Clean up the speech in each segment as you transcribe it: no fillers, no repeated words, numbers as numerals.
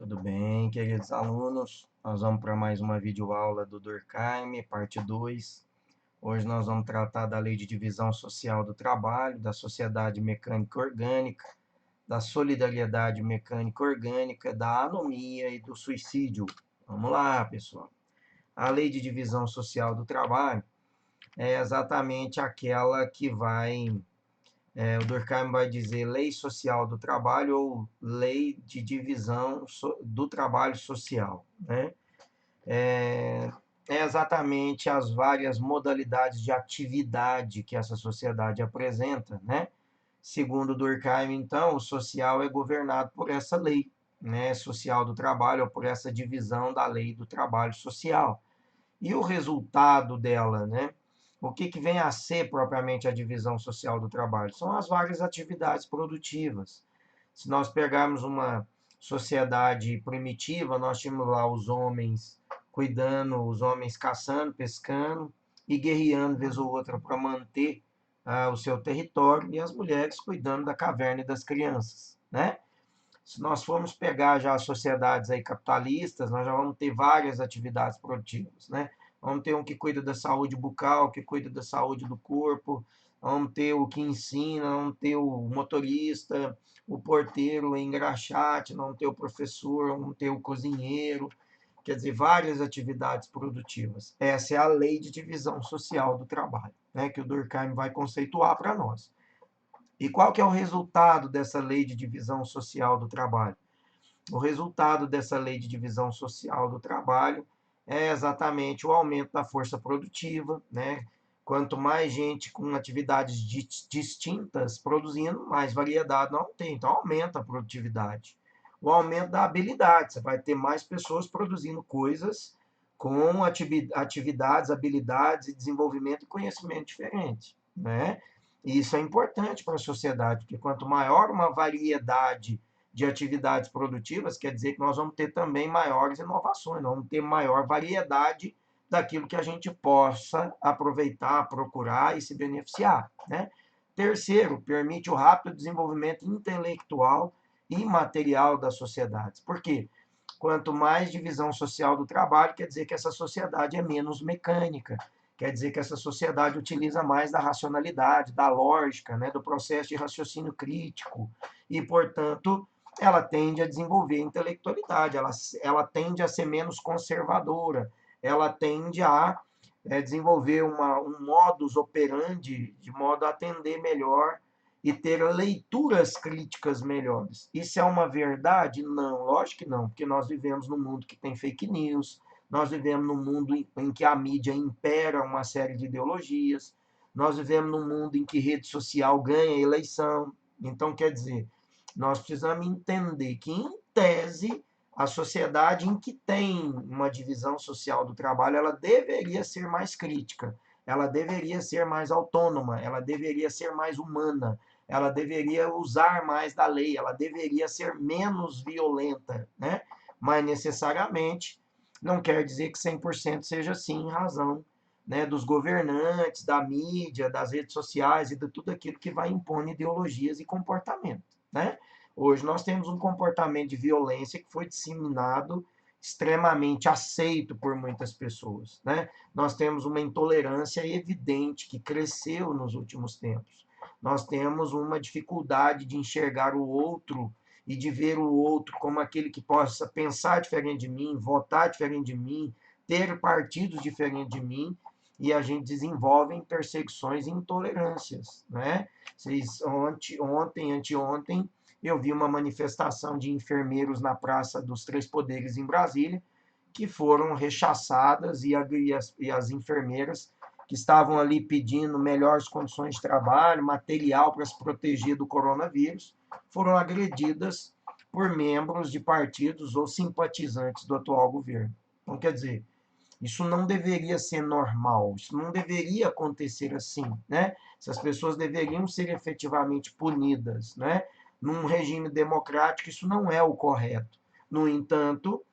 Tudo bem, queridos alunos? Nós vamos para mais uma videoaula do Durkheim, parte 2. Hoje nós vamos tratar da Lei de Divisão Social do Trabalho, da Sociedade Mecânica Orgânica, da Solidariedade Mecânica Orgânica, da Anomia e do Suicídio. Vamos lá, pessoal. A Lei de Divisão Social do Trabalho é exatamente aquela que o Durkheim vai dizer lei social do trabalho ou lei de divisão do trabalho social, né? É exatamente as várias modalidades de atividade que essa sociedade apresenta, né? Segundo Durkheim, então, o social é governado por essa lei, né, social do trabalho, ou por essa divisão da lei do trabalho social. E o resultado dela, né? O que vem a ser propriamente a divisão social do trabalho? São as várias atividades produtivas. Se nós pegarmos uma sociedade primitiva, nós tínhamos lá os homens cuidando, os homens caçando, pescando e guerreando vez ou outra para manter o seu território, e as mulheres cuidando da caverna e das crianças, né? Se nós formos pegar já as sociedades aí capitalistas, nós já vamos ter várias atividades produtivas, né? Vamos ter um que cuida da saúde bucal, que cuida da saúde do corpo, vamos ter o que ensina, vamos ter o motorista, o porteiro, o engraxate, vamos ter o professor, vamos ter o cozinheiro, quer dizer, várias atividades produtivas. Essa é a lei de divisão social do trabalho, né, que o Durkheim vai conceituar para nós. E qual que é o resultado dessa lei de divisão social do trabalho? O resultado dessa lei de divisão social do trabalho é exatamente o aumento da força produtiva, né? Quanto mais gente com atividades distintas produzindo, mais variedade não tem. Então, aumenta a produtividade. O aumento da habilidade, você vai ter mais pessoas produzindo coisas com atividades, habilidades e desenvolvimento e conhecimento diferentes, né? E isso é importante para a sociedade, porque quanto maior uma variedade de atividades produtivas, quer dizer que nós vamos ter também maiores inovações, nós vamos ter maior variedade daquilo que a gente possa aproveitar, procurar e se beneficiar, né? Terceiro, permite o rápido desenvolvimento intelectual e material das sociedades. Por quê? Quanto mais divisão social do trabalho, quer dizer que essa sociedade é menos mecânica, quer dizer que essa sociedade utiliza mais da racionalidade, da lógica, né, do processo de raciocínio crítico, e, portanto, ela tende a desenvolver intelectualidade, ela tende a ser menos conservadora, ela tende a desenvolver um modus operandi de modo a atender melhor e ter leituras críticas melhores. Isso é uma verdade? Não, lógico que não, porque nós vivemos num mundo que tem fake news, nós vivemos num mundo em que a mídia impera uma série de ideologias, nós vivemos num mundo em que rede social ganha eleição. Então, quer dizer, nós precisamos entender que, em tese, a sociedade em que tem uma divisão social do trabalho, ela deveria ser mais crítica, ela deveria ser mais autônoma, ela deveria ser mais humana, ela deveria usar mais da lei, ela deveria ser menos violenta, né? Mas necessariamente não quer dizer que 100% seja assim em razão, né, dos governantes, da mídia, das redes sociais e de tudo aquilo que vai impondo ideologias e comportamento, né? Hoje nós temos um comportamento de violência que foi disseminado, extremamente aceito por muitas pessoas, né? Nós temos uma intolerância evidente que cresceu nos últimos tempos. Nós temos uma dificuldade de enxergar o outro e de ver o outro como aquele que possa pensar diferente de mim, votar diferente de mim, ter partidos diferentes de mim, e a gente desenvolve perseguições e intolerâncias, né? Anteontem, eu vi uma manifestação de enfermeiros na Praça dos Três Poderes em Brasília, que foram rechaçadas, e as enfermeiras que estavam ali pedindo melhores condições de trabalho, material para se proteger do coronavírus, foram agredidas por membros de partidos ou simpatizantes do atual governo. Então, quer dizer, isso não deveria ser normal, isso não deveria acontecer assim, né? Essas pessoas deveriam ser efetivamente punidas, né? Num regime democrático, isso não é o correto. No entanto,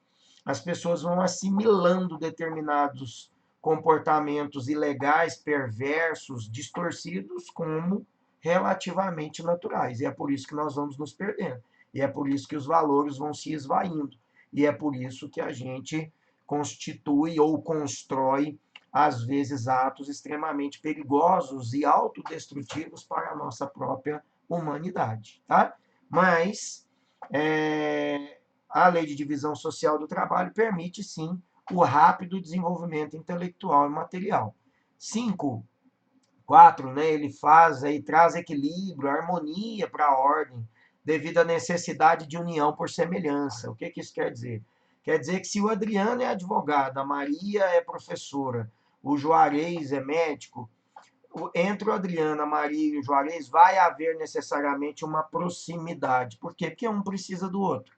as pessoas vão assimilando determinados comportamentos ilegais, perversos, distorcidos, como relativamente naturais. E é por isso que nós vamos nos perdendo. E é por isso que os valores vão se esvaindo. e é por isso que a gente constitui ou constrói, às vezes, atos extremamente perigosos e autodestrutivos para a nossa própria humanidade, tá? Mas a lei de divisão social do trabalho permite, sim, o rápido desenvolvimento intelectual e material. 5, 4, né, ele faz aí, traz equilíbrio, harmonia para a ordem, devido à necessidade de união por semelhança. O que isso quer dizer? Quer dizer que se o Adriano é advogado, a Maria é professora, o Juarez é médico, entre o Adriano, a Maria e o Juarez vai haver necessariamente uma proximidade. Por quê? Porque um precisa do outro.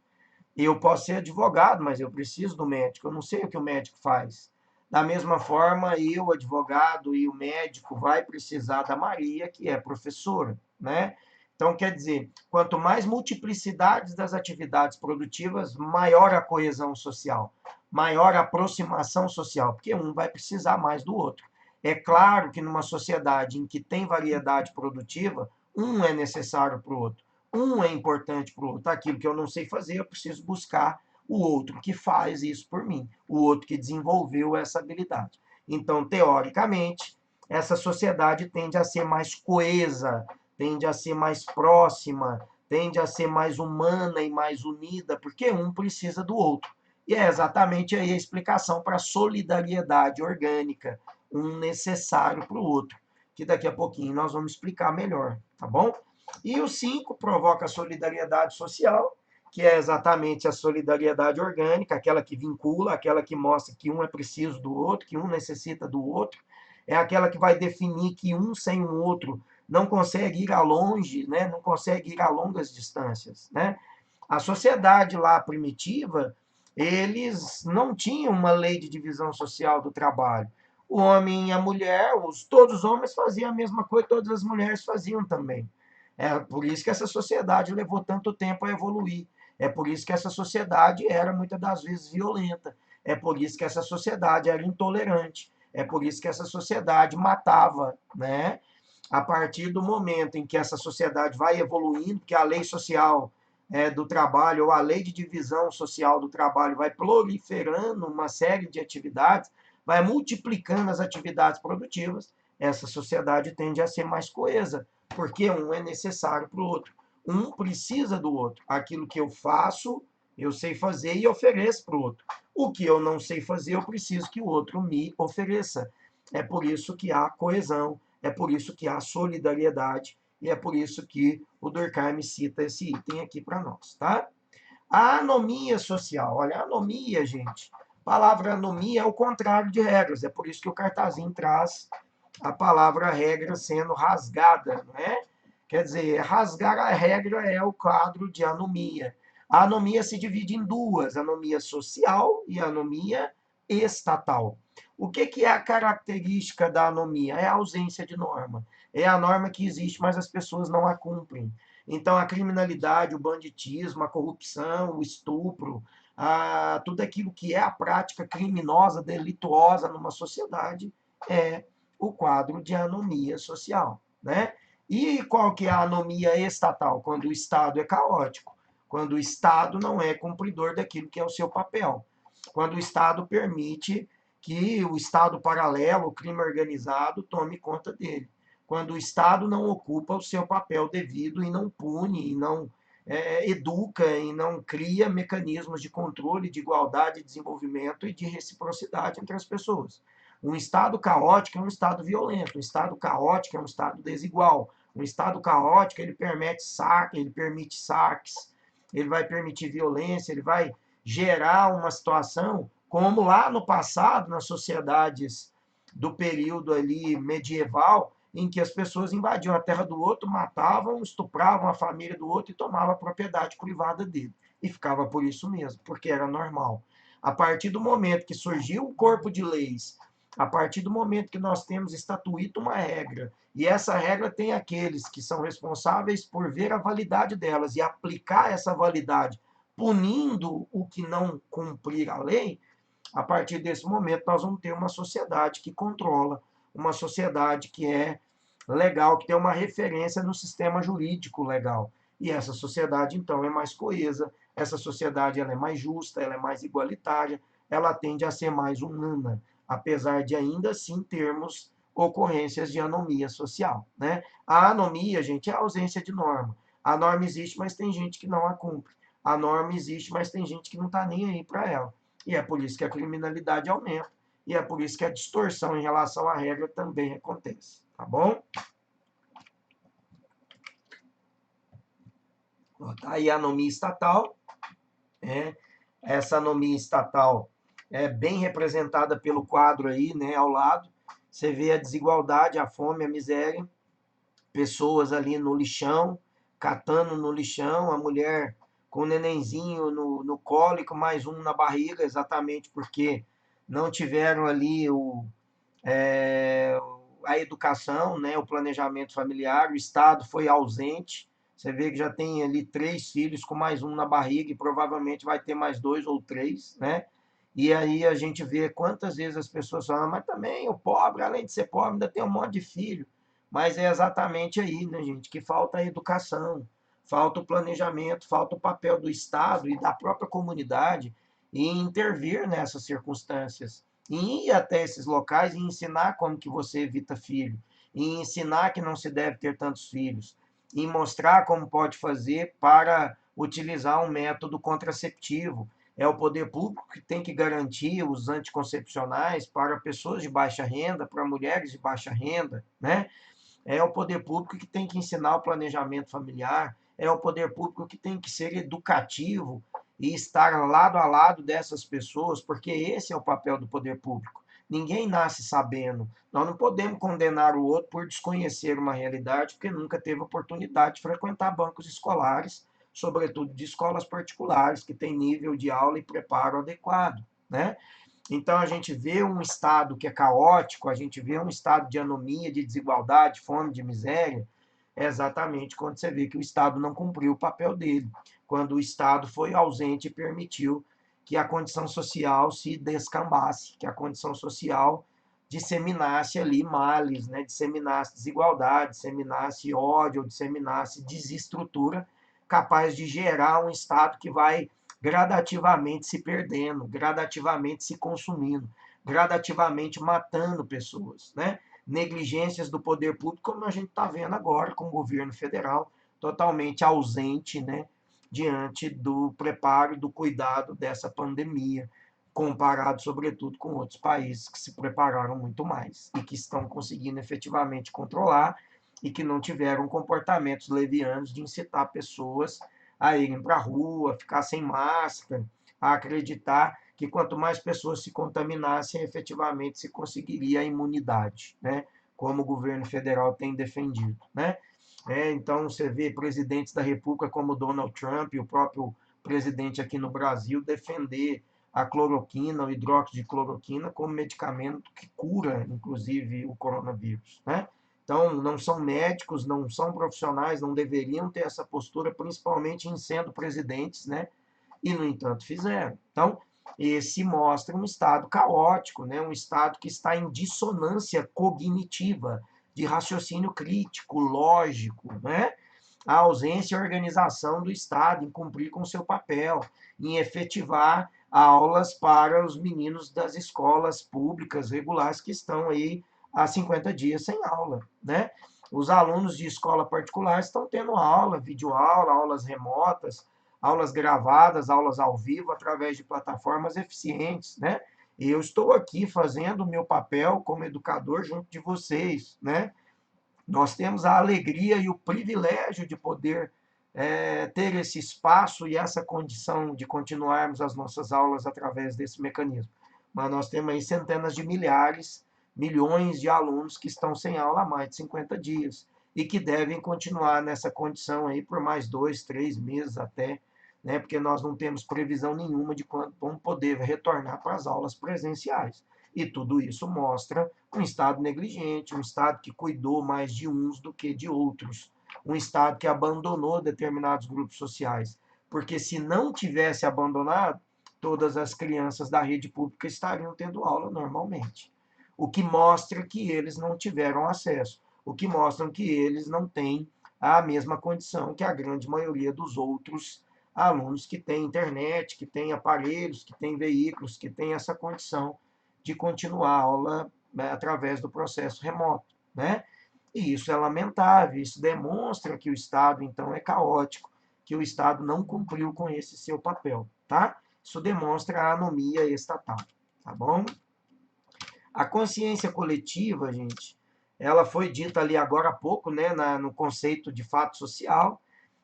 Eu posso ser advogado, mas eu preciso do médico. Eu não sei o que o médico faz. Da mesma forma, eu, advogado, e o médico vai precisar da Maria, que é professora, né? Então, quer dizer, quanto mais multiplicidades das atividades produtivas, maior a coesão social, maior a aproximação social, porque um vai precisar mais do outro. É claro que numa sociedade em que tem variedade produtiva, um é necessário para o outro. Um é importante para o outro. Aquilo que eu não sei fazer, eu preciso buscar o outro que faz isso por mim, o outro que desenvolveu essa habilidade. Então, teoricamente, essa sociedade tende a ser mais coesa, tende a ser mais próxima, tende a ser mais humana e mais unida, porque um precisa do outro. E é exatamente aí a explicação para a solidariedade orgânica, um necessário para o outro, que daqui a pouquinho nós vamos explicar melhor, tá bom? E o 5 provoca a solidariedade social, que é exatamente a solidariedade orgânica, aquela que vincula, aquela que mostra que um é preciso do outro, que um necessita do outro, é aquela que vai definir que um sem o outro não consegue ir a longe, né? Não consegue ir a longas distâncias, né? A sociedade lá primitiva, eles não tinham uma lei de divisão social do trabalho. O homem e a mulher, todos os homens faziam a mesma coisa, todas as mulheres faziam também. É por isso que essa sociedade levou tanto tempo a evoluir. É por isso que essa sociedade era muitas das vezes violenta. É por isso que essa sociedade era intolerante. É por isso que essa sociedade matava, né? A partir do momento em que essa sociedade vai evoluindo, que a lei social do trabalho, ou a lei de divisão social do trabalho vai proliferando uma série de atividades, vai multiplicando as atividades produtivas, essa sociedade tende a ser mais coesa, porque um é necessário para o outro. Um precisa do outro. Aquilo que eu faço, eu sei fazer e ofereço para o outro. O que eu não sei fazer, eu preciso que o outro me ofereça. É por isso que há coesão, é por isso que há solidariedade, e é por isso que o Durkheim cita esse item aqui para nós, tá? A anomia social. Olha, a anomia, gente, a palavra anomia é o contrário de regras, é por isso que o cartazinho traz a palavra regra sendo rasgada, né? Quer dizer, rasgar a regra é o quadro de anomia. A anomia se divide em duas, anomia social e anomia estatal. O que é a característica da anomia? É a ausência de norma. É a norma que existe, mas as pessoas não a cumprem. Então, a criminalidade, o banditismo, a corrupção, o estupro, tudo aquilo que é a prática criminosa, delituosa numa sociedade, é o quadro de anomia social, né? E qual que é a anomia estatal? Quando o Estado é caótico, quando o Estado não é cumpridor daquilo que é o seu papel, quando o Estado permite que o Estado paralelo, o crime organizado, tome conta dele, quando o Estado não ocupa o seu papel devido e não pune, e não educa e não cria mecanismos de controle, de igualdade, de desenvolvimento e de reciprocidade entre as pessoas. Um Estado caótico é um Estado violento, um Estado caótico é um Estado desigual. Um Estado caótico, ele permite saques, ele vai permitir violência, ele vai gerar uma situação como lá no passado, nas sociedades do período ali medieval, em que as pessoas invadiam a terra do outro, matavam, estupravam a família do outro e tomavam a propriedade privada dele. E ficava por isso mesmo, porque era normal. A partir do momento que surgiu o corpo de leis, a partir do momento que nós temos estatuído uma regra, e essa regra tem aqueles que são responsáveis por ver a validade delas e aplicar essa validade, punindo o que não cumprir a lei, a partir desse momento nós vamos ter uma sociedade que controla, uma sociedade que é legal, que tem uma referência no sistema jurídico legal. E essa sociedade, então, é mais coesa, essa sociedade ela é mais justa, ela é mais igualitária, ela tende a ser mais humana, apesar de ainda assim termos ocorrências de anomia social, né? A anomia, gente, é a ausência de norma. A norma existe, mas tem gente que não a cumpre. A norma existe, mas tem gente que não está nem aí para ela. E é por isso que a criminalidade aumenta. E é por isso que a distorção em relação à regra também acontece. Tá bom? Tá aí a anomia estatal. Né? Essa anomia estatal é bem representada pelo quadro aí, né, ao lado. Você vê a desigualdade, a fome, a miséria, pessoas ali no lixão, catando no lixão, a mulher com o nenenzinho no colo e com mais um na barriga, exatamente porque não tiveram ali é, a educação, né, o planejamento familiar, o Estado foi ausente. Você vê que já tem ali 3 filhos com mais um na barriga e provavelmente vai ter mais 2 ou 3, né? E aí a gente vê quantas vezes as pessoas falam, mas também o pobre, além de ser pobre, ainda tem um monte de filho. Mas é exatamente aí, né, gente, que falta a educação, falta o planejamento, falta o papel do Estado e da própria comunidade em intervir nessas circunstâncias, em ir até esses locais e ensinar como que você evita filho, e ensinar que não se deve ter tantos filhos, e mostrar como pode fazer para utilizar um método contraceptivo. É o poder público que tem que garantir os anticoncepcionais para pessoas de baixa renda, para mulheres de baixa renda, né? É o poder público que tem que ensinar o planejamento familiar, é o poder público que tem que ser educativo e estar lado a lado dessas pessoas, porque esse é o papel do poder público. Ninguém nasce sabendo. Nós não podemos condenar o outro por desconhecer uma realidade, porque nunca teve oportunidade de frequentar bancos escolares, sobretudo de escolas particulares, que têm nível de aula e preparo adequado, né? Então a gente vê um estado que é caótico, a gente vê um estado de anomia, de desigualdade, fome, de miséria, é exatamente quando você vê que o Estado não cumpriu o papel dele, quando o Estado foi ausente e permitiu que a condição social se descambasse, que a condição social disseminasse ali males, né? Disseminasse desigualdade, disseminasse ódio, disseminasse desestrutura, capaz de gerar um Estado que vai gradativamente se perdendo, gradativamente se consumindo, gradativamente matando pessoas, né? Negligências do poder público, como a gente está vendo agora com o governo federal totalmente ausente, né, diante do preparo, do cuidado dessa pandemia, comparado, sobretudo, com outros países que se prepararam muito mais e que estão conseguindo efetivamente controlar e que não tiveram comportamentos levianos de incitar pessoas a irem para a rua, ficar sem máscara, a acreditar que quanto mais pessoas se contaminassem, efetivamente se conseguiria a imunidade, né? Como o governo federal tem defendido, né? Então, você vê presidentes da República como Donald Trump e o próprio presidente aqui no Brasil defender a cloroquina, o hidróxido de cloroquina, como medicamento que cura, inclusive, o coronavírus, né? Então, não são médicos, não são profissionais, não deveriam ter essa postura, principalmente em sendo presidentes, né? E, no entanto, fizeram. Então, esse mostra um estado caótico, né? Um estado que está em dissonância cognitiva, de raciocínio crítico, lógico, né? A ausência e organização do Estado em cumprir com seu papel, em efetivar aulas para os meninos das escolas públicas regulares que estão aí há 50 dias sem aula, né? Os alunos de escola particular estão tendo aula, videoaula, aulas remotas, aulas gravadas, aulas ao vivo, através de plataformas eficientes, né? E eu estou aqui fazendo o meu papel como educador junto de vocês, né? Nós temos a alegria e o privilégio de poder ter esse espaço e essa condição de continuarmos as nossas aulas através desse mecanismo. Mas nós temos aí centenas de milhares, milhões de alunos que estão sem aula há mais de 50 dias e que devem continuar nessa condição aí por mais 2, 3 meses até, né? Porque nós não temos previsão nenhuma de quando vão poder retornar para as aulas presenciais. E tudo isso mostra um Estado negligente, um Estado que cuidou mais de uns do que de outros, um Estado que abandonou determinados grupos sociais. Porque se não tivesse abandonado, todas as crianças da rede pública estariam tendo aula normalmente. O que mostra que eles não tiveram acesso, o que mostra que eles não têm a mesma condição que a grande maioria dos outros alunos que têm internet, que têm aparelhos, que têm veículos, que têm essa condição de continuar a aula, né, através do processo remoto, né? E isso é lamentável, isso demonstra que o Estado, então, é caótico, que o Estado não cumpriu com esse seu papel, tá? Isso demonstra a anomia estatal, tá bom? A consciência coletiva, gente, ela foi dita ali agora há pouco, né, no conceito de fato social.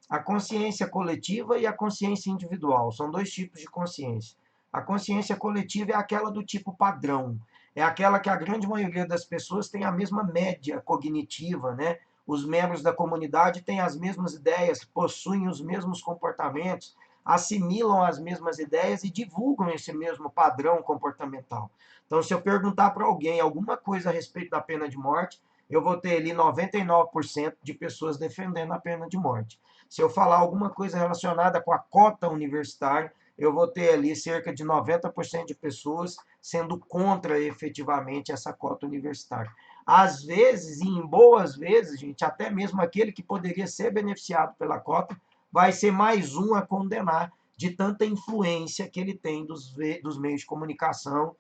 A consciência coletiva e a consciência individual são dois tipos de consciência. A consciência coletiva é aquela do tipo padrão, é aquela que a grande maioria das pessoas tem a mesma média cognitiva, né? Os membros da comunidade têm as mesmas ideias, possuem os mesmos comportamentos, assimilam as mesmas ideias e divulgam esse mesmo padrão comportamental. Então, se eu perguntar para alguém alguma coisa a respeito da pena de morte, eu vou ter ali 99% de pessoas defendendo a pena de morte. Se eu falar alguma coisa relacionada com a cota universitária, eu vou ter ali cerca de 90% de pessoas sendo contra efetivamente essa cota universitária. Às vezes, e em boas vezes, gente, até mesmo aquele que poderia ser beneficiado pela cota vai ser mais um a condenar de tanta influência que ele tem dos meios de comunicação,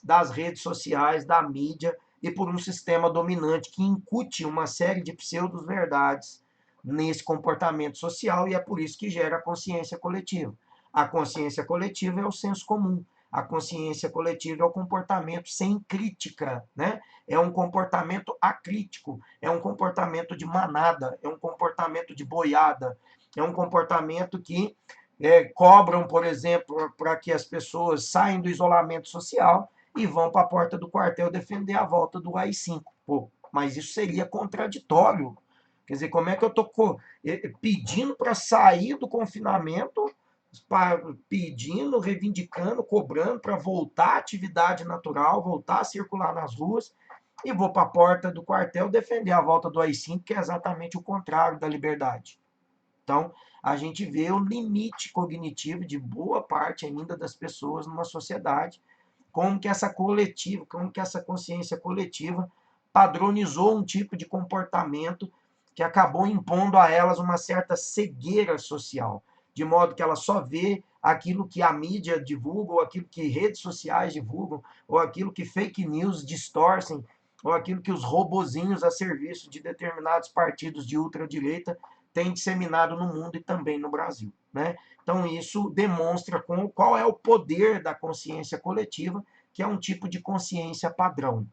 das redes sociais, da mídia e por um sistema dominante que incute uma série de pseudo-verdades nesse comportamento social, e é por isso que gera a consciência coletiva. A consciência coletiva é o senso comum. A consciência coletiva é o comportamento sem crítica, né? É um comportamento acrítico, é um comportamento de manada, é um comportamento de boiada, é um comportamento que cobram, por exemplo, para que as pessoas saiam do isolamento social e vão para a porta do quartel defender a volta do AI-5. Pô, mas isso seria contraditório. Quer dizer, como é que eu estou pedindo para sair do confinamento, pedindo, reivindicando, cobrando para voltar à atividade natural, voltar a circular nas ruas, e vou para a porta do quartel defender a volta do AI-5, que é exatamente o contrário da liberdade. Então, a gente vê o limite cognitivo de boa parte ainda das pessoas numa sociedade, como que essa coletiva, como que essa consciência coletiva padronizou um tipo de comportamento que acabou impondo a elas uma certa cegueira social, de modo que ela só vê aquilo que a mídia divulga, ou aquilo que redes sociais divulgam, ou aquilo que fake news distorcem, ou aquilo que os robozinhos a serviço de determinados partidos de ultradireita têm disseminado no mundo e também no Brasil, né? Então, isso demonstra qual é o poder da consciência coletiva, que é um tipo de consciência padrão.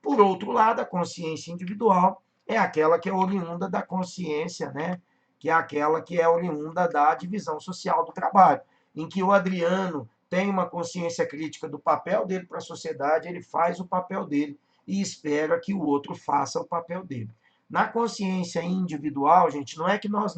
Por outro lado, a consciência individual é aquela que é oriunda da consciência, né? Que é aquela que é oriunda da divisão social do trabalho, em que o Adriano tem uma consciência crítica do papel dele para a sociedade, ele faz o papel dele e espera que o outro faça o papel dele. Na consciência individual, gente, não é que nós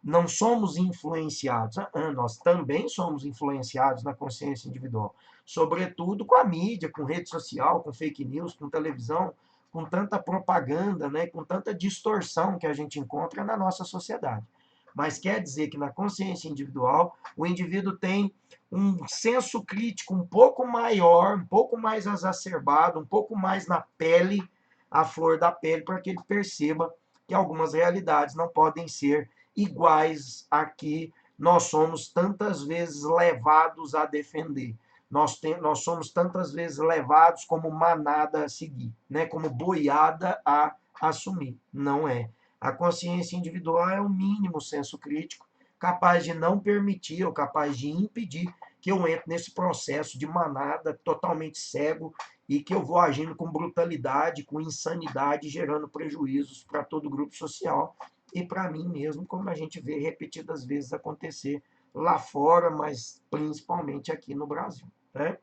não somos influenciados. Nós também somos influenciados na consciência individual, sobretudo com a mídia, com rede social, com fake news, com televisão, com tanta propaganda, né, com tanta distorção que a gente encontra na nossa sociedade. Mas quer dizer que na consciência individual, o indivíduo tem um senso crítico um pouco maior, um pouco mais exacerbado, um pouco mais na pele, a flor da pele, para que ele perceba que algumas realidades não podem ser iguais a que nós somos tantas vezes levados a defender. Nós somos tantas vezes levados como manada a seguir, né? Como boiada a assumir. Não é. A consciência individual é o mínimo senso crítico, capaz de não permitir ou capaz de impedir que eu entre nesse processo de manada totalmente cego e que eu vou agindo com brutalidade, com insanidade, gerando prejuízos para todo o grupo social e para mim mesmo, como a gente vê repetidas vezes acontecer lá fora, mas principalmente aqui no Brasil, né?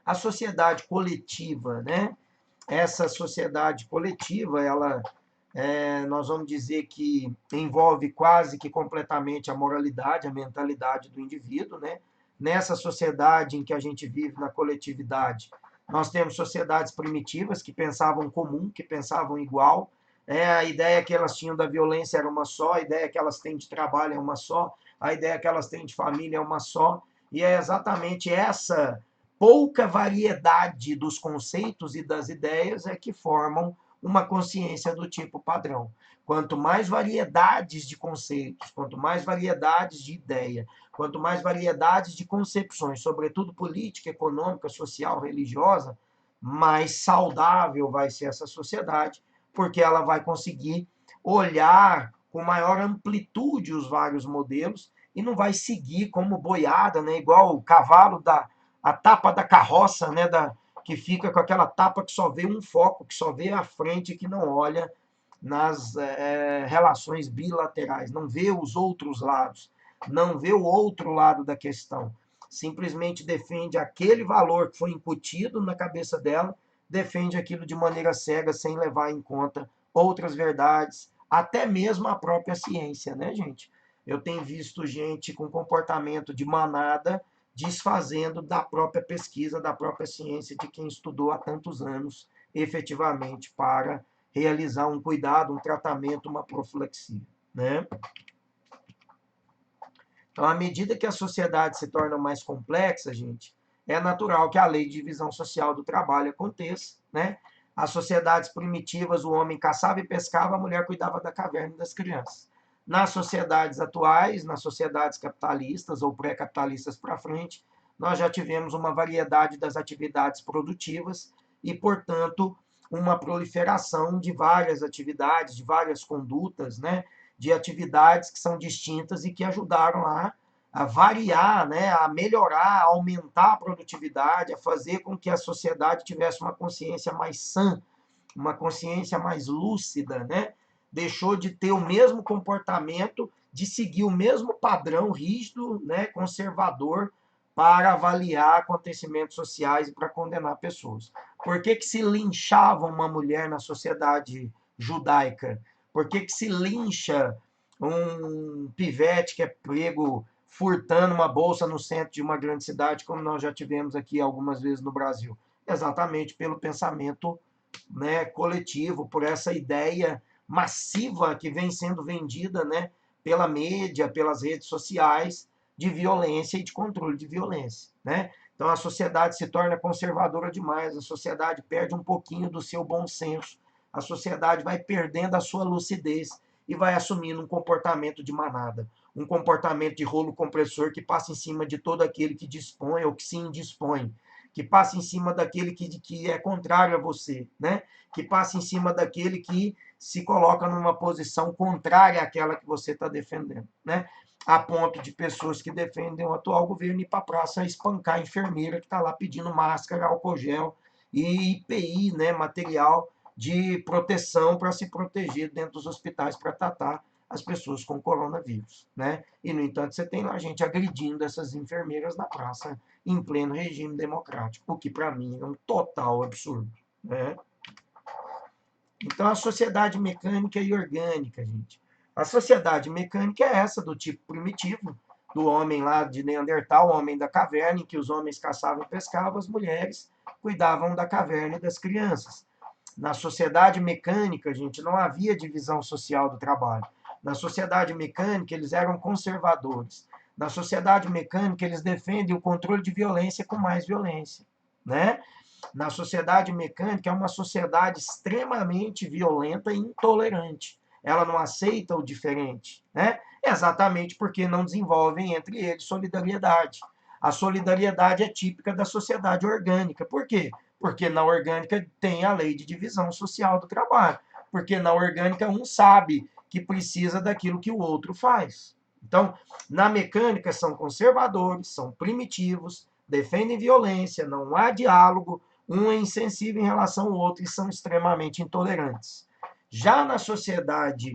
A sociedade coletiva, né? Essa sociedade coletiva, ela, nós vamos dizer que envolve quase que completamente a moralidade, a mentalidade do indivíduo, né? Nessa sociedade em que a gente vive na coletividade, nós temos sociedades primitivas que pensavam comum, que pensavam igual, a ideia que elas tinham da violência era uma só, a ideia que elas têm de trabalho é uma só, a ideia que elas têm de família é uma só, e é exatamente essa pouca variedade dos conceitos e das ideias é que formam uma consciência do tipo padrão. Quanto mais variedades de conceitos, quanto mais variedades de ideia, quanto mais variedades de concepções, sobretudo política, econômica, social, religiosa, mais saudável vai ser essa sociedade, porque ela vai conseguir olhar com maior amplitude os vários modelos e não vai seguir como boiada, né, igual o cavalo a tapa da carroça, né, que fica com aquela tapa que só vê um foco, que só vê a frente, que não olha nas relações bilaterais, não vê os outros lados, não vê o outro lado da questão. Simplesmente defende aquele valor que foi incutido na cabeça dela, defende aquilo de maneira cega, sem levar em conta outras verdades, até mesmo a própria ciência, né, gente? Eu tenho visto gente com comportamento de manada desfazendo da própria pesquisa, da própria ciência, de quem estudou há tantos anos, efetivamente, para realizar um cuidado, um tratamento, uma profilaxia, né? Então, à medida que a sociedade se torna mais complexa, gente, é natural que a lei de divisão social do trabalho aconteça, né? As sociedades primitivas, o homem caçava e pescava, a mulher cuidava da caverna e das crianças. Nas sociedades atuais, nas sociedades capitalistas ou pré-capitalistas para frente, nós já tivemos uma variedade das atividades produtivas e, portanto, uma proliferação de várias atividades, de várias condutas, né? De atividades que são distintas e que ajudaram a variar, né? A melhorar, a aumentar a produtividade, a fazer com que a sociedade tivesse uma consciência mais sã, uma consciência mais lúcida, né? Deixou de ter o mesmo comportamento, de seguir o mesmo padrão rígido, né, conservador, para avaliar acontecimentos sociais e para condenar pessoas. Por que se linchava uma mulher na sociedade judaica? Por que se lincha um pivete que é pego furtando uma bolsa no centro de uma grande cidade, como nós já tivemos aqui algumas vezes no Brasil? Exatamente pelo pensamento, né, coletivo, por essa ideia massiva que vem sendo vendida, né, pela mídia, pelas redes sociais, de violência e de controle de violência, né? Então a sociedade se torna conservadora demais, a sociedade perde um pouquinho do seu bom senso, a sociedade vai perdendo a sua lucidez e vai assumindo um comportamento de manada, um comportamento de rolo compressor que passa em cima de todo aquele que dispõe ou que se indispõe, que passa em cima daquele que é contrário a você, né? Que passa em cima daquele que se coloca numa posição contrária àquela que você está defendendo, né? A ponto de pessoas que defendem o atual governo ir para a praça espancar a enfermeira que está lá pedindo máscara, álcool gel e IPI, né, material de proteção para se proteger dentro dos hospitais para tratar as pessoas com coronavírus, né? E, no entanto, você tem lá gente agredindo essas enfermeiras na praça em pleno regime democrático, o que, para mim, é um total absurdo, né? Então, a sociedade mecânica e orgânica, gente. A sociedade mecânica é essa, do tipo primitivo, do homem lá de Neandertal, o homem da caverna, em que os homens caçavam e pescavam, as mulheres cuidavam da caverna e das crianças. Na sociedade mecânica, gente, não havia divisão social do trabalho. Na sociedade mecânica, eles eram conservadores. Na sociedade mecânica, eles defendem o controle de violência com mais violência, né? Na sociedade mecânica, é uma sociedade extremamente violenta e intolerante. Ela não aceita o diferente, né? Exatamente porque não desenvolvem entre eles solidariedade. A solidariedade é típica da sociedade orgânica. Por quê? Porque na orgânica tem a lei de divisão social do trabalho. Porque na orgânica um sabe que precisa daquilo que o outro faz. Então, na mecânica são conservadores, são primitivos, defendem violência, não há diálogo, um é insensível em relação ao outro e são extremamente intolerantes. Já na sociedade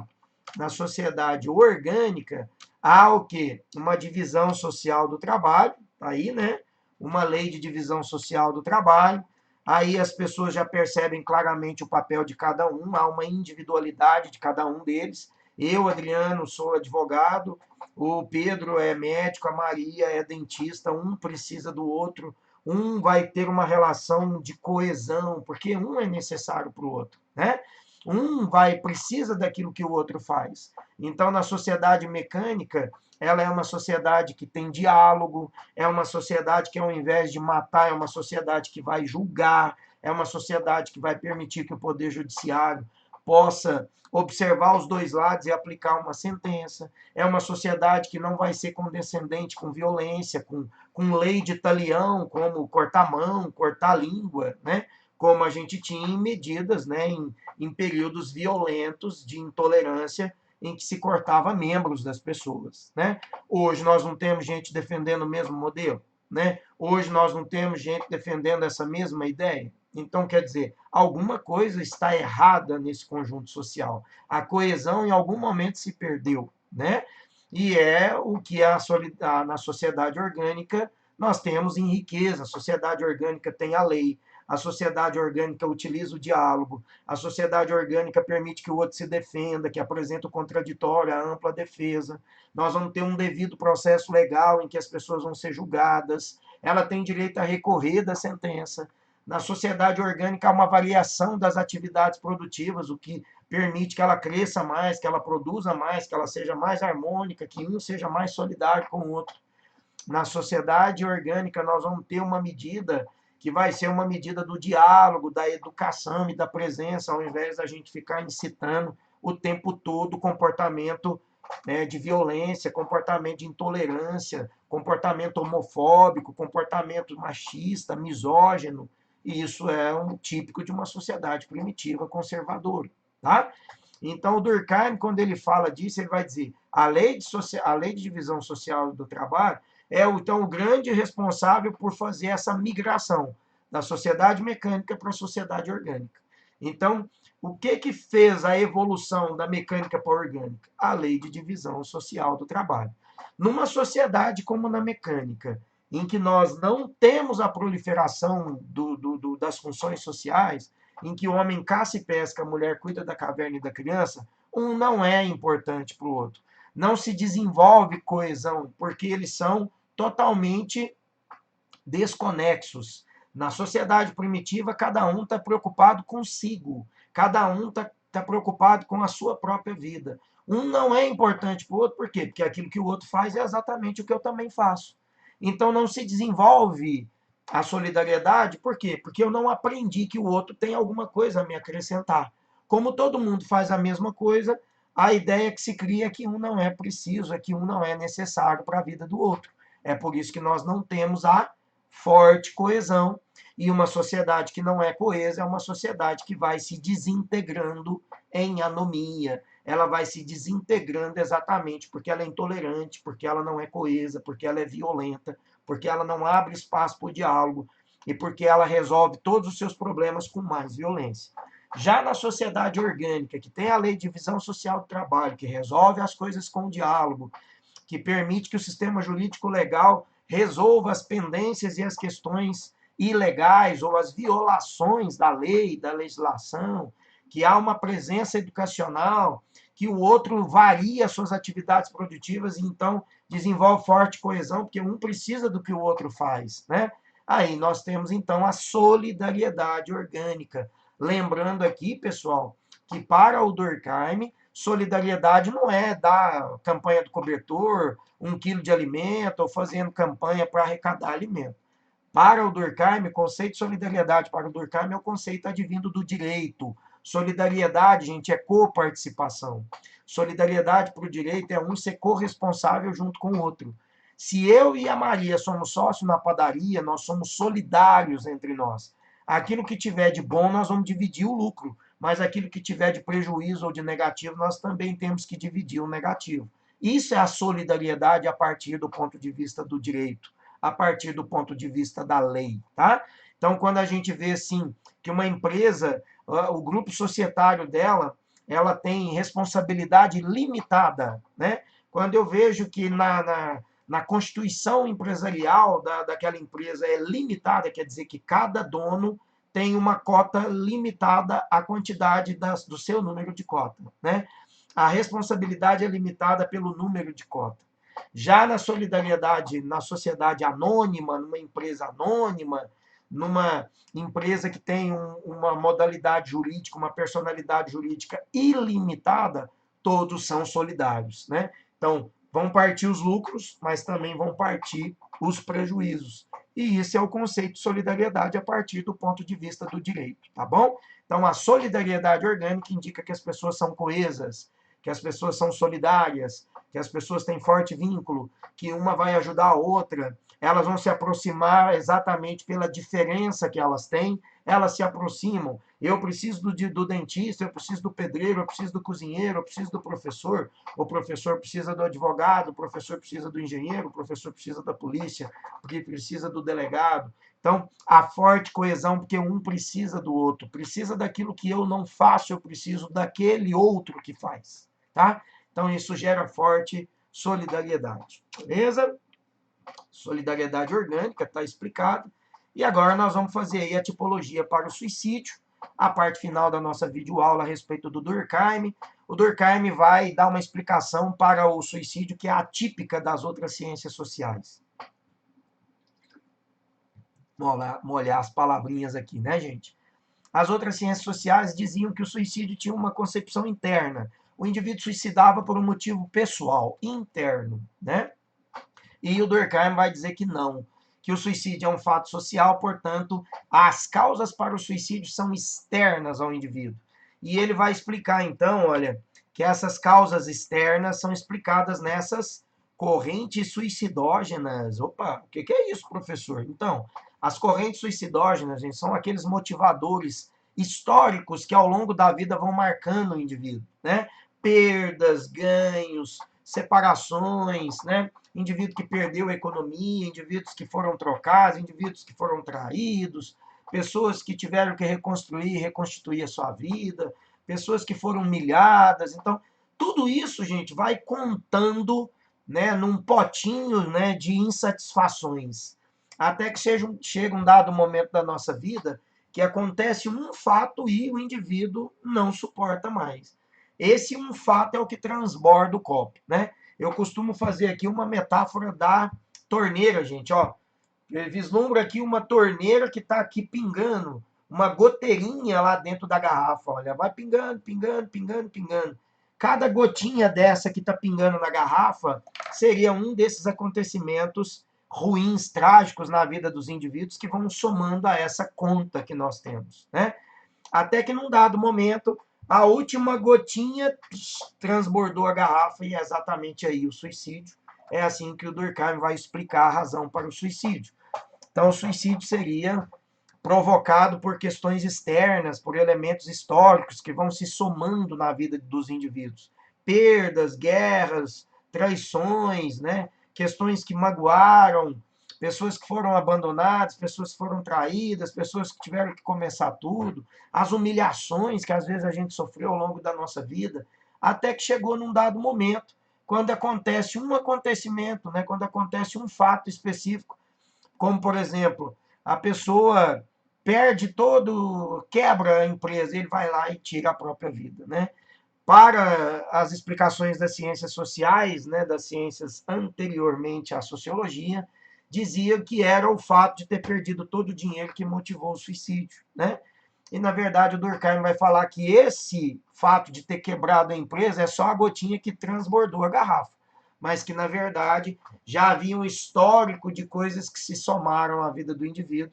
orgânica, há o quê? Uma divisão social do trabalho, aí, né? Uma lei de divisão social do trabalho. Aí as pessoas já percebem claramente o papel de cada um, há uma individualidade de cada um deles. Eu, Adriano, sou advogado, o Pedro é médico, a Maria é dentista, um precisa do outro, um vai ter uma relação de coesão, porque um é necessário para o outro, né? Um precisa daquilo que o outro faz. Então, na sociedade mecânica, ela é uma sociedade que tem diálogo, é uma sociedade que, ao invés de matar, é uma sociedade que vai julgar, é uma sociedade que vai permitir que o Poder Judiciário possa observar os dois lados e aplicar uma sentença. É uma sociedade que não vai ser condescendente com violência, com lei de talião, como cortar a mão, cortar a língua, né? Como a gente tinha em medidas, né, em períodos violentos de intolerância em que se cortava membros das pessoas, né? Hoje nós não temos gente defendendo o mesmo modelo, né? Hoje nós não temos gente defendendo essa mesma ideia. Então, quer dizer, alguma coisa está errada nesse conjunto social. A coesão, em algum momento, se perdeu, né? E é o que na sociedade orgânica nós temos em riqueza. A sociedade orgânica tem a lei, a sociedade orgânica utiliza o diálogo, a sociedade orgânica permite que o outro se defenda, que apresente o contraditório, a ampla defesa. Nós vamos ter um devido processo legal em que as pessoas vão ser julgadas, ela tem direito a recorrer da sentença. Na sociedade orgânica há uma variação das atividades produtivas, o que permite que ela cresça mais, que ela produza mais, que ela seja mais harmônica, que um seja mais solidário com o outro. Na sociedade orgânica nós vamos ter uma medida que vai ser uma medida do diálogo, da educação e da presença, ao invés da gente ficar incitando o tempo todo o comportamento de violência, comportamento de intolerância, comportamento homofóbico, comportamento machista, misógino. E isso é um típico de uma sociedade primitiva conservadora, tá? Então, o Durkheim, quando ele fala disso, ele vai dizer a lei de divisão social do trabalho é então o grande responsável por fazer essa migração da sociedade mecânica para a sociedade orgânica. Então, o que fez a evolução da mecânica para a orgânica? A lei de divisão social do trabalho. Numa sociedade como na mecânica, em que nós não temos a proliferação das funções sociais, em que o homem caça e pesca, a mulher cuida da caverna e da criança, um não é importante para o outro. Não se desenvolve coesão, porque eles são totalmente desconexos. Na sociedade primitiva, cada um está preocupado consigo, cada um está preocupado com a sua própria vida. Um não é importante para o outro, por quê? Porque aquilo que o outro faz é exatamente o que eu também faço. Então não se desenvolve a solidariedade, por quê? Porque eu não aprendi que o outro tem alguma coisa a me acrescentar. Como todo mundo faz a mesma coisa, a ideia que se cria é que um não é preciso, é que um não é necessário para a vida do outro. É por isso que nós não temos a forte coesão. E uma sociedade que não é coesa é uma sociedade que vai se desintegrando em anomia. Ela vai se desintegrando exatamente porque ela é intolerante, porque ela não é coesa, porque ela é violenta, porque ela não abre espaço para o diálogo e porque ela resolve todos os seus problemas com mais violência. Já na sociedade orgânica, que tem a lei de divisão social do trabalho, que resolve as coisas com o diálogo, que permite que o sistema jurídico legal resolva as pendências e as questões ilegais ou as violações da lei, da legislação, que há uma presença educacional, que o outro varia suas atividades produtivas e então desenvolve forte coesão, porque um precisa do que o outro faz, né? Aí nós temos então a solidariedade orgânica. Lembrando aqui, pessoal, que para o Durkheim, solidariedade não é dar campanha do cobertor, 1 quilo de alimento, ou fazendo campanha para arrecadar alimento. Para o Durkheim, o conceito de solidariedade para o Durkheim é o conceito advindo do direito. Solidariedade, gente, é coparticipação. Solidariedade para o direito é um ser corresponsável junto com o outro. Se eu e a Maria somos sócios na padaria, nós somos solidários entre nós. Aquilo que tiver de bom, nós vamos dividir o lucro, mas aquilo que tiver de prejuízo ou de negativo, nós também temos que dividir o negativo. Isso é a solidariedade a partir do ponto de vista do direito, a partir do ponto de vista da lei, tá? Então, quando a gente vê, assim, que uma empresa, o grupo societário dela, ela tem responsabilidade limitada, né? Quando eu vejo que na constituição empresarial daquela empresa é limitada, quer dizer que cada dono tem uma cota limitada à quantidade do seu número de cota, né? A responsabilidade é limitada pelo número de cota. Já na solidariedade, na sociedade anônima, numa empresa anônima, numa empresa que tem uma modalidade jurídica, uma personalidade jurídica ilimitada, todos são solidários, né? Então, vão partir os lucros, mas também vão partir os prejuízos. E isso é o conceito de solidariedade a partir do ponto de vista do direito, tá bom? Então, a solidariedade orgânica indica que as pessoas são coesas, que as pessoas são solidárias, que as pessoas têm forte vínculo, que uma vai ajudar a outra, elas vão se aproximar exatamente pela diferença que elas têm, elas se aproximam. Eu preciso do dentista, eu preciso do pedreiro, eu preciso do cozinheiro, eu preciso do professor, o professor precisa do advogado, o professor precisa do engenheiro, o professor precisa da polícia, porque precisa do delegado. Então, a forte coesão, porque um precisa do outro, precisa daquilo que eu não faço, eu preciso daquele outro que faz, tá? Então, isso gera forte solidariedade, beleza? Solidariedade orgânica, está explicado. E agora nós vamos fazer aí a tipologia para o suicídio, a parte final da nossa videoaula a respeito do Durkheim. O Durkheim vai dar uma explicação para o suicídio que é atípica das outras ciências sociais. Molhar as palavrinhas aqui, né, gente? As outras ciências sociais diziam que o suicídio tinha uma concepção interna. O indivíduo suicidava por um motivo pessoal, interno, né? E o Durkheim vai dizer que não, que o suicídio é um fato social, portanto, as causas para o suicídio são externas ao indivíduo. E ele vai explicar, então, olha, que essas causas externas são explicadas nessas correntes suicidógenas. Opa, o que é isso, professor? Então, as correntes suicidógenas, gente, são aqueles motivadores históricos que ao longo da vida vão marcando o indivíduo, né? Perdas, ganhos, separações, né? Indivíduo que perdeu a economia, indivíduos que foram trocados, indivíduos que foram traídos, pessoas que tiveram que reconstruir e reconstituir a sua vida, pessoas que foram humilhadas. Então, tudo isso, gente, vai contando, né, num potinho, né, de insatisfações. Até que chega um dado momento da nossa vida que acontece um fato e o indivíduo não suporta mais. Esse um fato é o que transborda o copo, né? Eu costumo fazer aqui uma metáfora da torneira, gente, ó. Vislumbra aqui uma torneira que está aqui pingando, uma goteirinha lá dentro da garrafa, olha, vai pingando, pingando, pingando, pingando. Cada gotinha dessa que está pingando na garrafa seria um desses acontecimentos ruins, trágicos na vida dos indivíduos que vão somando a essa conta que nós temos, né? Até que num dado momento, a última gotinha transbordou a garrafa e é exatamente aí o suicídio. É assim que o Durkheim vai explicar a razão para o suicídio. Então, o suicídio seria provocado por questões externas, por elementos históricos que vão se somando na vida dos indivíduos. Perdas, guerras, traições, né? Questões que magoaram, pessoas que foram abandonadas, pessoas que foram traídas, pessoas que tiveram que começar tudo, as humilhações que às vezes a gente sofreu ao longo da nossa vida, até que chegou num dado momento, quando acontece um acontecimento, né? Quando acontece um fato específico, como por exemplo, a pessoa perde todo, quebra a empresa, ele vai lá e tira a própria vida, né? Para as explicações das ciências sociais, né, das ciências anteriormente à sociologia, dizia que era o fato de ter perdido todo o dinheiro que motivou o suicídio, né? E na verdade o Durkheim vai falar que esse fato de ter quebrado a empresa é só a gotinha que transbordou a garrafa, mas que na verdade já havia um histórico de coisas que se somaram à vida do indivíduo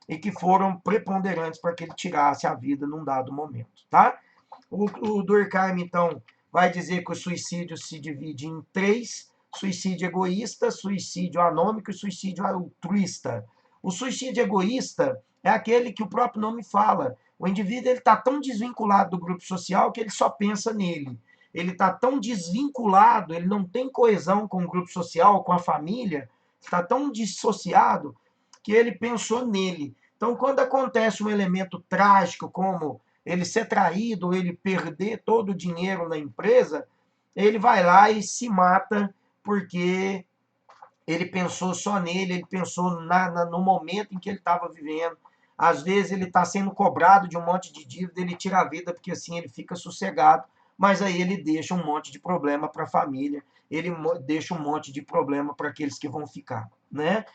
e que foram preponderantes para que ele tirasse a vida num dado momento, tá? O Durkheim, então, vai dizer que o suicídio se divide em três: suicídio egoísta, suicídio anômico e suicídio altruísta. O suicídio egoísta é aquele que o próprio nome fala. O indivíduo está tão desvinculado do grupo social que ele só pensa nele. Ele está tão desvinculado, ele não tem coesão com o grupo social, com a família, está tão dissociado que ele pensou nele. Então, quando acontece um elemento trágico como ele ser traído, ou ele perder todo o dinheiro na empresa, ele vai lá e se mata porque ele pensou só nele, ele pensou no momento em que ele estava vivendo. Às vezes ele está sendo cobrado de um monte de dívida, ele tira a vida porque assim ele fica sossegado, mas aí ele deixa um monte de problema para a família, ele deixa um monte de problema para aqueles que vão ficar, né?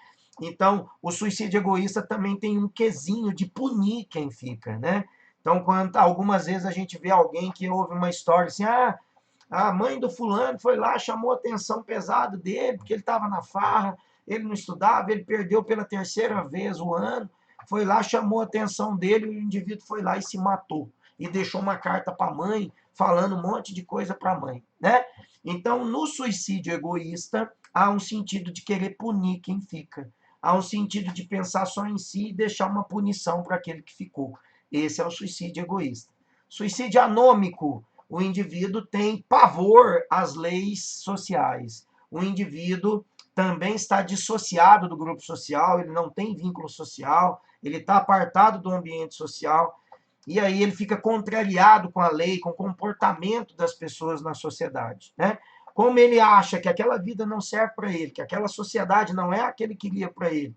Então, o suicídio egoísta também tem um quesinho de punir quem fica, né? Então, quando algumas vezes a gente vê alguém que ouve uma história assim, a mãe do fulano foi lá, chamou a atenção pesada dele, porque ele estava na farra, ele não estudava, ele perdeu pela terceira vez o ano, foi lá, chamou a atenção dele, e o indivíduo foi lá e se matou. E deixou uma carta para a mãe, falando um monte de coisa para a mãe, né? Então, no suicídio egoísta, há um sentido de querer punir quem fica. Há um sentido de pensar só em si e deixar uma punição para aquele que ficou. Esse é o suicídio egoísta. Suicídio anômico, o indivíduo tem pavor às leis sociais. O indivíduo também está dissociado do grupo social, ele não tem vínculo social, ele está apartado do ambiente social, e aí ele fica contrariado com a lei, com o comportamento das pessoas na sociedade, né? Como ele acha que aquela vida não serve para ele, que aquela sociedade não é a que ele queria para ele,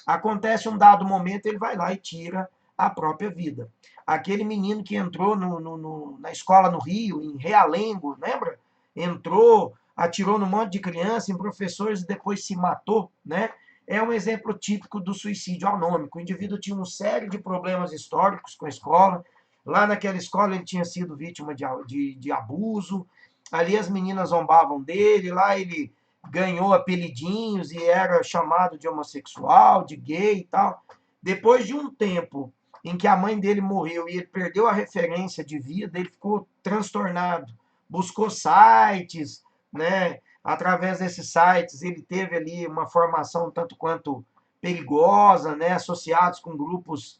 acontece um dado momento, ele vai lá e tira a própria vida. Aquele menino que entrou na escola no Rio, em Realengo, lembra? Entrou, atirou num monte de criança, em professores e depois se matou, né? É um exemplo típico do suicídio anômico. O indivíduo tinha uma série de problemas históricos com a escola. Lá naquela escola ele tinha sido vítima de abuso. Ali as meninas zombavam dele. Lá ele ganhou apelidinhos e era chamado de homossexual, de gay e tal. Depois de um tempo em que a mãe dele morreu e ele perdeu a referência de vida, ele ficou transtornado. Buscou sites, né? Através desses sites, ele teve ali uma formação tanto quanto perigosa, né? Associados com grupos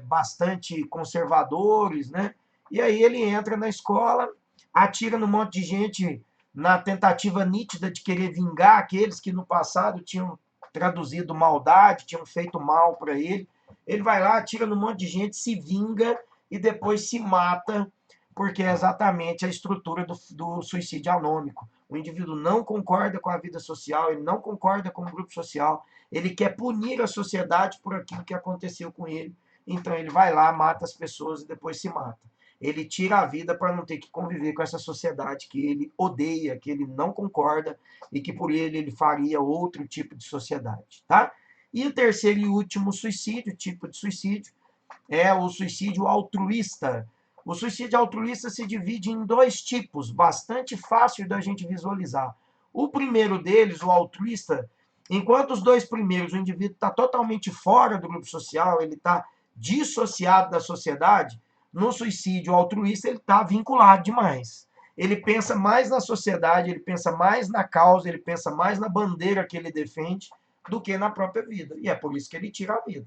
bastante conservadores, né? E aí ele entra na escola, atira num monte de gente na tentativa nítida de querer vingar aqueles que no passado tinham traduzido maldade, tinham feito mal para ele. Ele vai lá, atira num monte de gente, se vinga e depois se mata, porque é exatamente a estrutura do suicídio anômico. O indivíduo não concorda com a vida social, ele não concorda com o grupo social, ele quer punir a sociedade por aquilo que aconteceu com ele. Então ele vai lá, mata as pessoas e depois se mata. Ele tira a vida para não ter que conviver com essa sociedade que ele odeia, que ele não concorda e que por ele faria outro tipo de sociedade, tá? E o terceiro e último suicídio, tipo de suicídio, é o suicídio altruísta. O suicídio altruísta se divide em dois tipos, bastante fácil da gente visualizar. O primeiro deles, o altruísta, enquanto os dois primeiros, o indivíduo está totalmente fora do grupo social, ele está dissociado da sociedade, no suicídio altruísta ele está vinculado demais. Ele pensa mais na sociedade, ele pensa mais na causa, ele pensa mais na bandeira que ele defende do que na própria vida. E é por isso que ele tira a vida.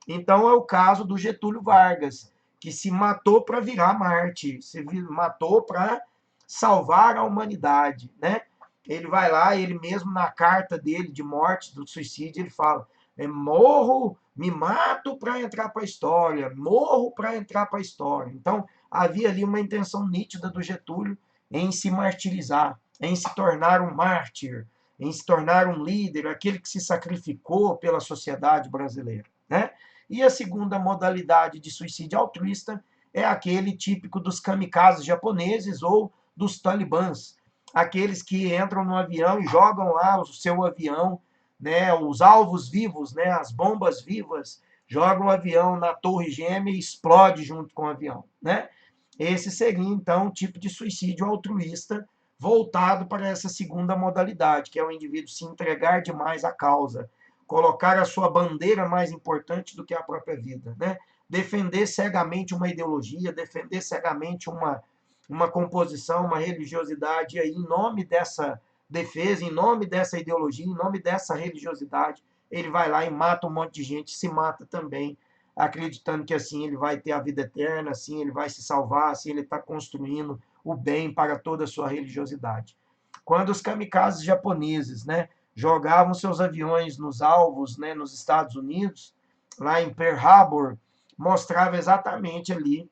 Então é o caso do Getúlio Vargas, que se matou para virar Marte, se matou para salvar a humanidade, né? Ele vai lá, ele mesmo na carta dele de morte, do suicídio, ele fala: morro, me mato para entrar para a história, morro para entrar para a história. Então havia ali uma intenção nítida do Getúlio em se martirizar, em se tornar um mártir, em se tornar um líder, aquele que se sacrificou pela sociedade brasileira, né? E a segunda modalidade de suicídio altruísta é aquele típico dos kamikazes japoneses ou dos talibãs, aqueles que entram no avião e jogam lá o seu avião, né, os alvos vivos, né, as bombas vivas, jogam o avião na torre gêmea e explode junto com o avião, né? Esse seria então um tipo de suicídio altruísta voltado para essa segunda modalidade, que é o indivíduo se entregar demais à causa, colocar a sua bandeira mais importante do que a própria vida, né? Defender cegamente uma ideologia, defender cegamente uma composição, uma religiosidade, e aí, em nome dessa defesa, em nome dessa ideologia, em nome dessa religiosidade, ele vai lá e mata um monte de gente, se mata também, acreditando que assim ele vai ter a vida eterna, assim ele vai se salvar, assim ele está construindo o bem para toda a sua religiosidade. Quando os kamikazes japoneses, né, jogavam seus aviões nos alvos, né, nos Estados Unidos, lá em Pearl Harbor, mostrava exatamente ali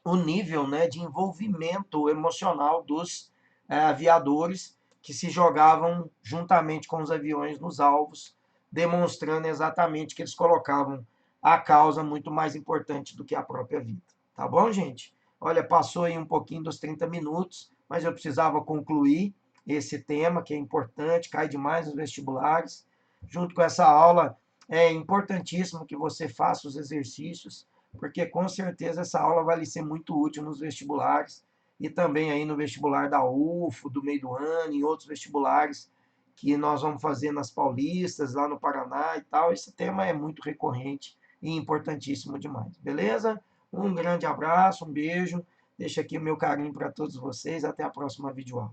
o nível, né, de envolvimento emocional dos aviadores que se jogavam juntamente com os aviões nos alvos, demonstrando exatamente que eles colocavam a causa muito mais importante do que a própria vida. Tá bom, gente? Olha, passou aí um pouquinho dos 30 minutos, mas eu precisava concluir esse tema que é importante, cai demais nos vestibulares. Junto com essa aula, é importantíssimo que você faça os exercícios, porque com certeza essa aula vai lhe ser muito útil nos vestibulares e também aí no vestibular da UFO, do meio do ano e outros vestibulares que nós vamos fazer nas Paulistas, lá no Paraná e tal. Esse tema é muito recorrente e importantíssimo demais, beleza? Um grande abraço, um beijo, deixo aqui o meu carinho para todos vocês, até a próxima videoaula.